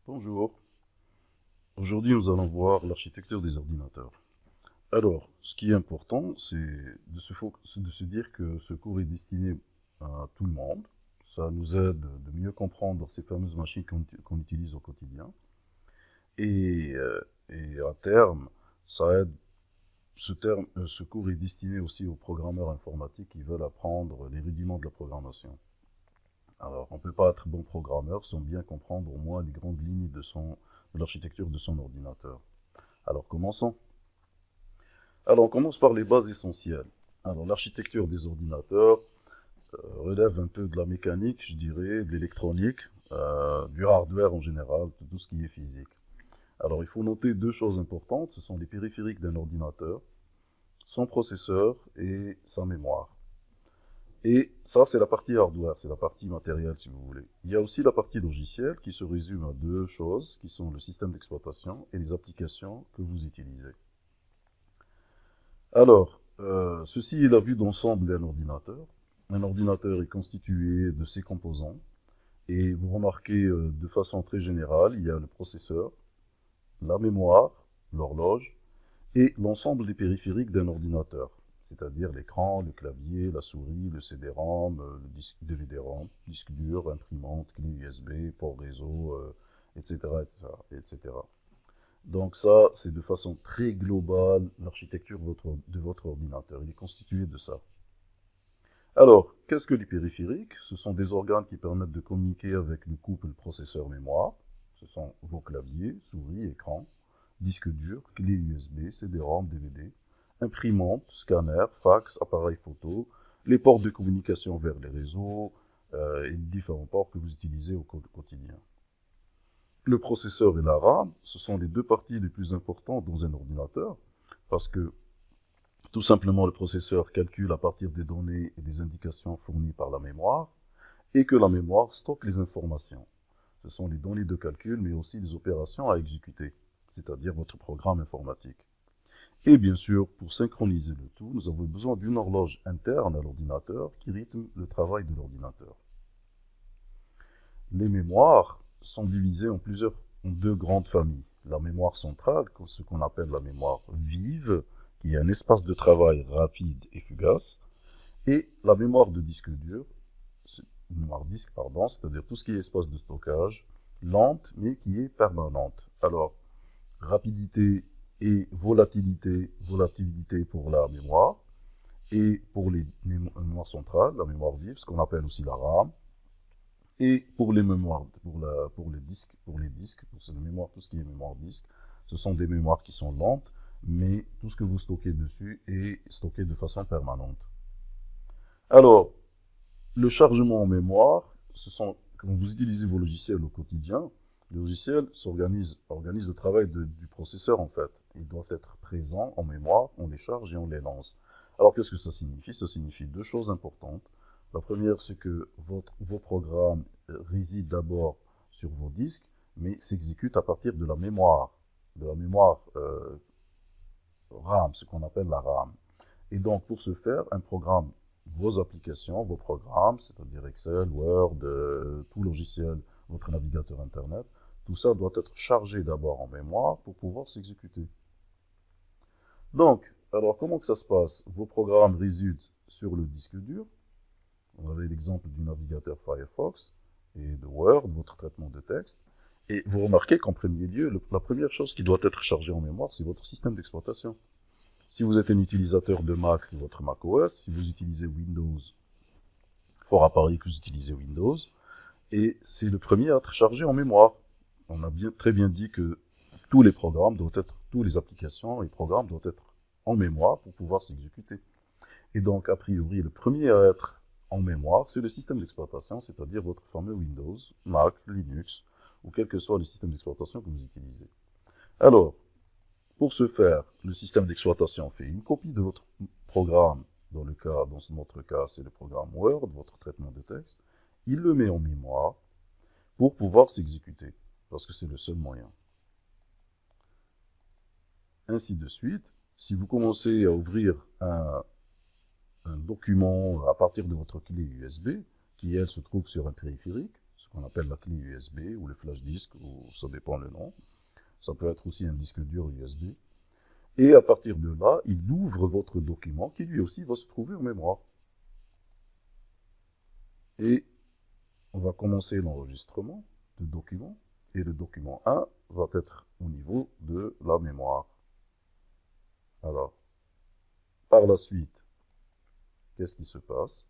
Bonjour. Aujourd'hui, nous allons voir l'architecture des ordinateurs. Alors, ce qui est important, c'est de se dire que ce cours est destiné à tout le monde. Ça nous aide de mieux comprendre ces fameuses machines qu'on utilise au quotidien. Et, euh, et à terme, ça aide. Ce cours est destiné aussi aux programmeurs informatiques qui veulent apprendre les rudiments de la programmation. Alors, on ne peut pas être bon programmeur sans bien comprendre au moins les grandes lignes de l'architecture de son ordinateur. Alors, commençons. Alors, on commence par les bases essentielles. Alors, l'architecture des ordinateurs relève un peu de la mécanique, je dirais, de l'électronique, du hardware en général, de tout ce qui est physique. Alors, il faut noter deux choses importantes. Ce sont les périphériques d'un ordinateur, son processeur et sa mémoire. Et ça, c'est la partie hardware, c'est la partie matérielle, si vous voulez. Il y a aussi la partie logicielle qui se résume à deux choses, qui sont le système d'exploitation et les applications que vous utilisez. Alors, ceci est la vue d'ensemble d'un ordinateur. Un ordinateur est constitué de ses composants. Et vous remarquez de façon très générale, il y a le processeur, la mémoire, l'horloge et l'ensemble des périphériques d'un ordinateur. C'est-à-dire l'écran, le clavier, la souris, le CD-ROM, le disque DVD-ROM, disque dur, imprimante, clé USB, port réseau, etc., etc., etc. Donc ça, c'est de façon très globale l'architecture de votre ordinateur. Il est constitué de ça. Alors, qu'est-ce que les périphériques? Ce sont des organes qui permettent de communiquer avec le couple processeur-mémoire. Ce sont vos claviers, souris, écran, disque dur, clé USB, CD-ROM, DVD, imprimante, scanner, fax, appareil photo, les ports de communication vers les réseaux et les différents ports que vous utilisez au quotidien. Le processeur et la RAM, ce sont les deux parties les plus importantes dans un ordinateur parce que tout simplement le processeur calcule à partir des données et des indications fournies par la mémoire et que la mémoire stocke les informations. Ce sont les données de calcul mais aussi les opérations à exécuter, c'est-à-dire votre programme informatique. Et bien sûr, pour synchroniser le tout, nous avons besoin d'une horloge interne à l'ordinateur qui rythme le travail de l'ordinateur. Les mémoires sont divisées en deux grandes familles. La mémoire centrale, ce qu'on appelle la mémoire vive, qui est un espace de travail rapide et fugace, et la mémoire de disque dur, mémoire disque, pardon, c'est-à-dire tout ce qui est espace de stockage, lente, mais qui est permanente. Alors, rapidité et volatilité pour la mémoire, et pour les mémoires centrales, la mémoire vive, ce qu'on appelle aussi la RAM, et pour les mémoires, pour les disques, pour ces mémoires, tout ce qui est mémoire disque, ce sont des mémoires qui sont lentes, mais tout ce que vous stockez dessus est stocké de façon permanente. Alors, le chargement en mémoire, quand vous utilisez vos logiciels au quotidien, les logiciels organisent le travail du processeur en fait. Ils doivent être présents en mémoire, on les charge et on les lance. Alors qu'est-ce que ça signifie? Ça signifie deux choses importantes. La première, c'est que vos programmes résident d'abord sur vos disques, mais s'exécutent à partir de la mémoire RAM, ce qu'on appelle la RAM. Et donc, pour ce faire, un programme, vos applications, vos programmes, c'est-à-dire Excel, Word, tout logiciel, votre navigateur Internet, tout ça doit être chargé d'abord en mémoire pour pouvoir s'exécuter. Donc, alors comment que ça se passe? Vos programmes résident sur le disque dur. On avait l'exemple du navigateur Firefox et de Word, votre traitement de texte. Et vous remarquez qu'en premier lieu, la première chose qui doit être chargée en mémoire, c'est votre système d'exploitation. Si vous êtes un utilisateur de Mac, c'est votre macOS. Si vous utilisez Windows, fort à parier que vous utilisez Windows. Et c'est le premier à être chargé en mémoire. On a très bien dit que tous les applications et programmes doivent être en mémoire pour pouvoir s'exécuter. Et donc, a priori, le premier à être en mémoire, c'est le système d'exploitation, c'est-à-dire votre fameux Windows, Mac, Linux, ou quel que soit le système d'exploitation que vous utilisez. Alors, pour ce faire, le système d'exploitation fait une copie de votre programme. Dans notre cas, c'est le programme Word, votre traitement de texte. Il le met en mémoire pour pouvoir s'exécuter, parce que c'est le seul moyen. Ainsi de suite, si vous commencez à ouvrir un document à partir de votre clé USB, qui elle se trouve sur un périphérique, ce qu'on appelle la clé USB ou le flash disk, ou ça dépend le nom. Ça peut être aussi un disque dur USB. Et à partir de là, il ouvre votre document qui lui aussi va se trouver en mémoire. Et on va commencer l'enregistrement du document. Et le document 1 va être au niveau de la mémoire. Alors, par la suite, qu'est-ce qui se passe?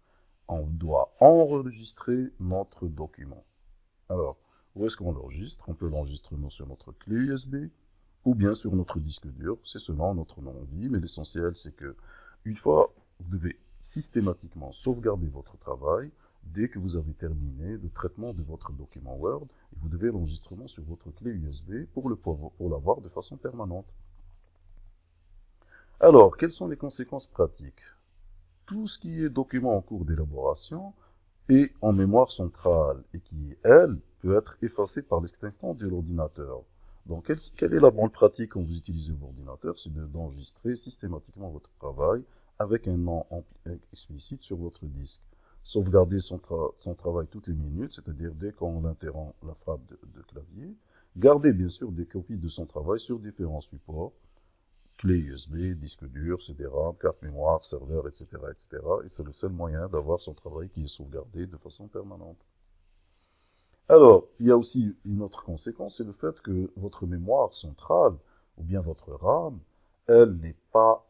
On doit enregistrer notre document. Alors, où est-ce qu'on l'enregistre? On peut l'enregistrer sur notre clé USB ou bien sur notre disque dur. C'est selon notre envie, mais l'essentiel, c'est que une fois, vous devez systématiquement sauvegarder votre travail dès que vous avez terminé le traitement de votre document Word et vous devez l'enregistrement sur votre clé USB pour l'avoir de façon permanente. Alors, quelles sont les conséquences pratiques? Tout ce qui est document en cours d'élaboration est en mémoire centrale et qui, elle, peut être effacée par l'extension de l'ordinateur. Donc, quelle est la bonne pratique quand vous utilisez l'ordinateur? C'est d'enregistrer systématiquement votre travail avec un nom explicite sur votre disque. Sauvegarder son travail toutes les minutes, c'est-à-dire dès qu'on interrompt la frappe de clavier. Garder bien sûr des copies de son travail sur différents supports, clé USB, disque dur, CD-RAM, carte mémoire, serveur, etc., etc. Et c'est le seul moyen d'avoir son travail qui est sauvegardé de façon permanente. Alors, il y a aussi une autre conséquence, c'est le fait que votre mémoire centrale, ou bien votre RAM, elle n'est pas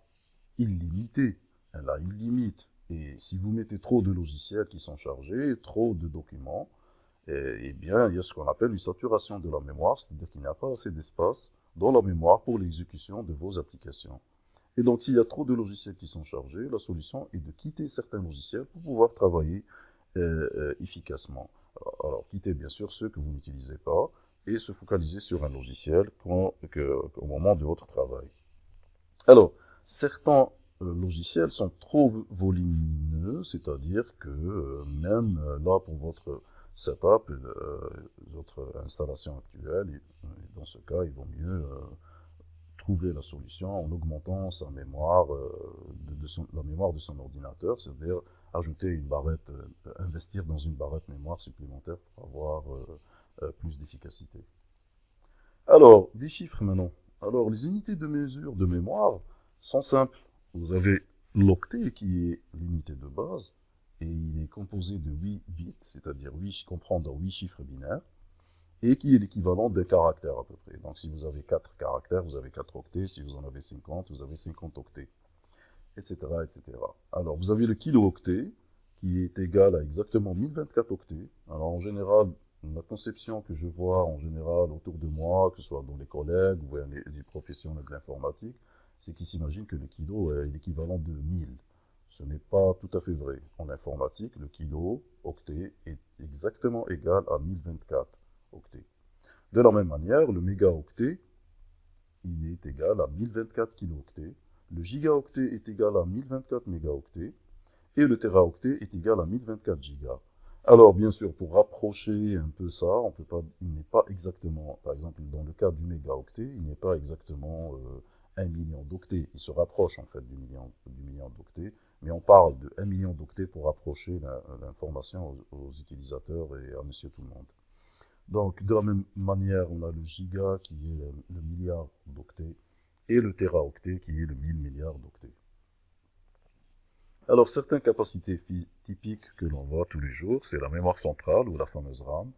illimitée. Elle a une limite. Et si vous mettez trop de logiciels qui sont chargés, trop de documents, eh bien, il y a ce qu'on appelle une saturation de la mémoire, c'est-à-dire qu'il n'y a pas assez d'espace dans la mémoire pour l'exécution de vos applications. Et donc, s'il y a trop de logiciels qui sont chargés, la solution est de quitter certains logiciels pour pouvoir travailler efficacement. Alors, quittez bien sûr ceux que vous n'utilisez pas et se focaliser sur un logiciel au moment de votre travail. Alors, certains logiciels sont trop volumineux, c'est-à-dire que même là pour votre setup, votre installation actuelle, dans ce cas, il vaut mieux trouver la solution en augmentant sa mémoire, la mémoire de son ordinateur, c'est-à-dire ajouter une barrette, investir dans une barrette mémoire supplémentaire pour avoir plus d'efficacité. Alors, des chiffres maintenant. Alors, les unités de mesure de mémoire sont simples. Vous avez l'octet qui est l'unité de base, et il est composé de 8 bits, c'est-à-dire 8 comprendre 8 chiffres binaires, et qui est l'équivalent des caractères à peu près. Donc si vous avez 4 caractères, vous avez 4 octets, si vous en avez 50, vous avez 50 octets, etc., etc. Alors vous avez le kilo-octet, qui est égal à exactement 1024 octets. Alors en général, la conception que je vois en général autour de moi, que ce soit dans les collègues ou les professionnels de l'informatique, c'est qu'ils s'imaginent que le kilo est l'équivalent de 1000. Ce n'est pas tout à fait vrai. En informatique, le kilo-octet est exactement égal à 1024 octets. De la même manière, le mégaoctet, il est égal à 1024 kilooctets, le gigaoctet est égal à 1024 mégaoctets, et le téraoctet est égal à 1024 gigas. Alors, bien sûr, pour rapprocher un peu ça, on peut pas, il n'est pas exactement, par exemple, dans le cas du mégaoctet, il n'est pas exactement 1 million d'octets. Il se rapproche en fait du million d'octets, mais on parle de 1 million d'octets pour rapprocher l'information aux utilisateurs et à monsieur tout le monde. Donc, de la même manière, on a le giga qui est le milliard d'octets et le téraoctet qui est le 1000 milliards d'octets. Alors, certaines capacités typiques que l'on voit tous les jours, c'est la mémoire centrale ou la fameuse RAM.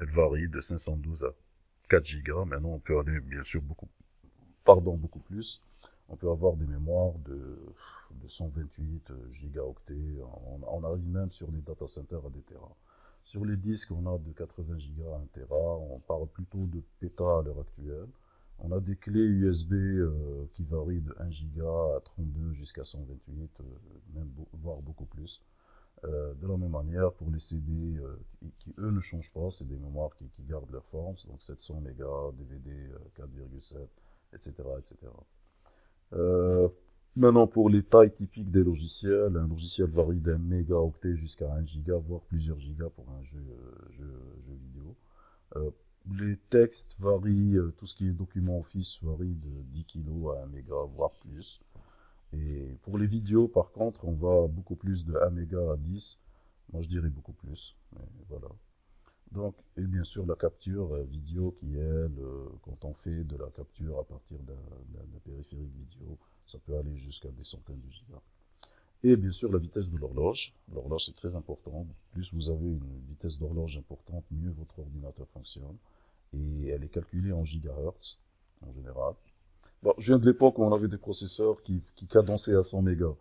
Elle varie de 512 à 4 gigas. Maintenant, on peut aller bien sûr beaucoup plus. On peut avoir des mémoires de 128 gigaoctets. On arrive même sur les data centers à des terras. Sur les disques, on a de 80 gigas à 1 Tera. On parle plutôt de péta à l'heure actuelle. On a des clés USB qui varient de 1 giga à 32 jusqu'à 128, même voire beaucoup plus. De la même manière, pour les CD qui eux ne changent pas, c'est des mémoires qui gardent leur forme, donc 700 mégas, DVD 4,7, etc. etc. Maintenant, pour les tailles typiques des logiciels, un logiciel varie d'un mégaoctet jusqu'à 1 giga, voire plusieurs gigas pour un jeu vidéo. Les textes varient, tout ce qui est document Office varie de 10 kg à 1 méga, voire plus. Et pour les vidéos, par contre, on va beaucoup plus de 1 méga à 10. Moi, je dirais beaucoup plus. Mais voilà. Donc, et bien sûr, la capture vidéo qui, elle, quand on fait de la capture à partir d'un périphérique vidéo, ça peut aller jusqu'à des centaines de gigas. Et bien sûr, la vitesse de l'horloge. L'horloge, c'est très important. Plus vous avez une vitesse d'horloge importante, mieux votre ordinateur fonctionne. Et elle est calculée en gigahertz, en général. Bon, je viens de l'époque où on avait des processeurs qui cadençaient à 100 mégas.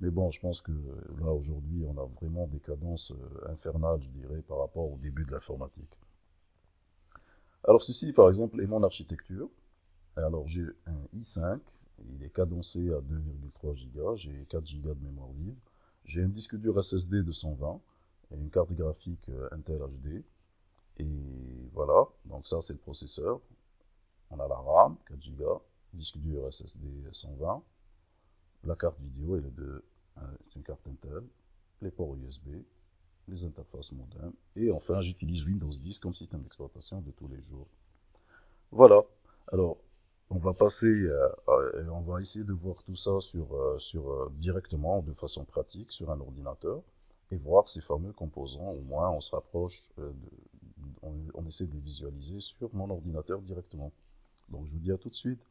Mais bon, je pense que là, aujourd'hui, on a vraiment des cadences infernales, je dirais, par rapport au début de l'informatique. Alors ceci, par exemple, est mon architecture. Alors j'ai un i5, il est cadencé à 2,3 Go, j'ai 4 Go de mémoire vive. J'ai un disque dur SSD de 120 et une carte graphique Intel HD. Et voilà, donc ça c'est le processeur. On a la RAM, 4 Go, disque dur SSD 120, la carte vidéo, elle est c'est une carte Intel, les ports USB, les interfaces modem, et enfin j'utilise Windows 10 comme système d'exploitation de tous les jours. Voilà. Alors, on va passer, on va essayer de voir tout ça directement, de façon pratique, sur un ordinateur, et voir ces fameux composants. Au moins, on se rapproche, on essaie de les visualiser sur mon ordinateur directement. Donc, je vous dis à tout de suite.